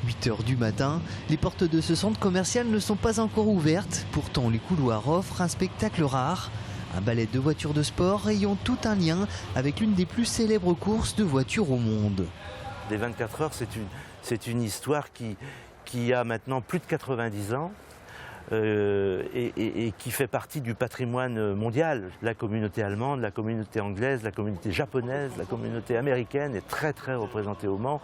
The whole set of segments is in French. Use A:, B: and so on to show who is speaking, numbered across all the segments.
A: 8 h du matin, les portes de ce centre commercial ne sont pas encore ouvertes. Pourtant, les couloirs offrent un spectacle rare. Un ballet de voitures de sport ayant tout un lien avec l'une des plus célèbres courses de voitures au monde.
B: Les 24 heures, c'est une histoire qui a maintenant plus de 90 ans et qui fait partie du patrimoine mondial. La communauté allemande, la communauté anglaise, la communauté japonaise, la communauté américaine est très très représentée au Mans.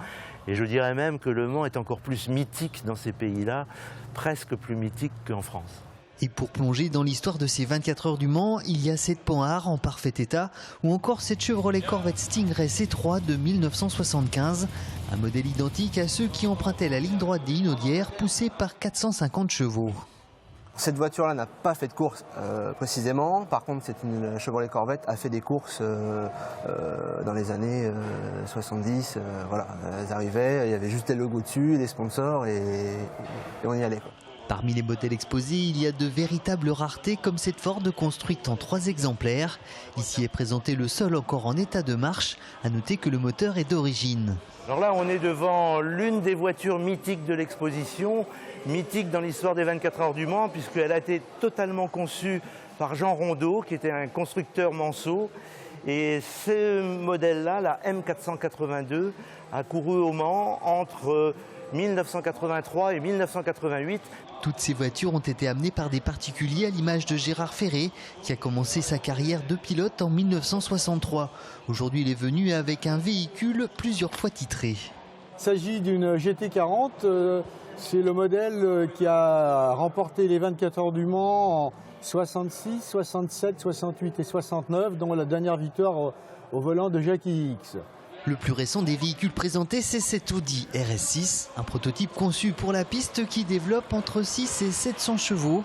B: Et je dirais même que le Mans est encore plus mythique dans ces pays-là, presque plus mythique qu'en France.
A: Et pour plonger dans l'histoire de ces 24 heures du Mans, il y a cette Panhard en parfait état ou encore cette Chevrolet Corvette Stingray C3 de 1975, un modèle identique à ceux qui empruntaient la ligne droite des Inaudières poussée par 450 chevaux.
C: Cette voiture-là n'a pas fait de course précisément. Par contre, c'est une Chevrolet Corvette a fait des courses dans les années 70. Voilà, elles arrivaient, il y avait juste des logos dessus, des sponsors et on y allait, quoi.
A: Parmi les modèles exposés, il y a de véritables raretés comme cette Ford construite en 3 exemplaires. Ici est présenté le seul encore en état de marche. À noter que le moteur est d'origine.
B: Alors là, on est devant l'une des voitures mythiques de l'exposition, mythique dans l'histoire des 24 heures du Mans, puisqu'elle a été totalement conçue par Jean Rondeau, qui était un constructeur manceau. Et ce modèle-là, la M482, a couru au Mans entre 1983 et 1988.
A: Toutes ces voitures ont été amenées par des particuliers à l'image de Gérard Ferré, qui a commencé sa carrière de pilote en 1963. Aujourd'hui, il est venu avec un véhicule plusieurs fois titré.
D: Il s'agit d'une GT40. C'est le modèle qui a remporté les 24 heures du Mans en 66, 67, 68 et 69, dont la dernière victoire au volant de Jackie Hicks.
A: Le plus récent des véhicules présentés, c'est cet Audi RS6, un prototype conçu pour la piste qui développe entre 6 et 700 chevaux.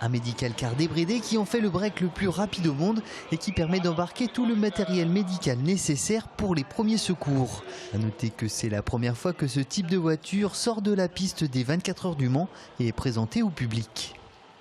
A: Un médical car débridé qui en fait le break le plus rapide au monde et qui permet d'embarquer tout le matériel médical nécessaire pour les premiers secours. A noter que c'est la première fois que ce type de voiture sort de la piste des 24 heures du Mans et est présenté au public.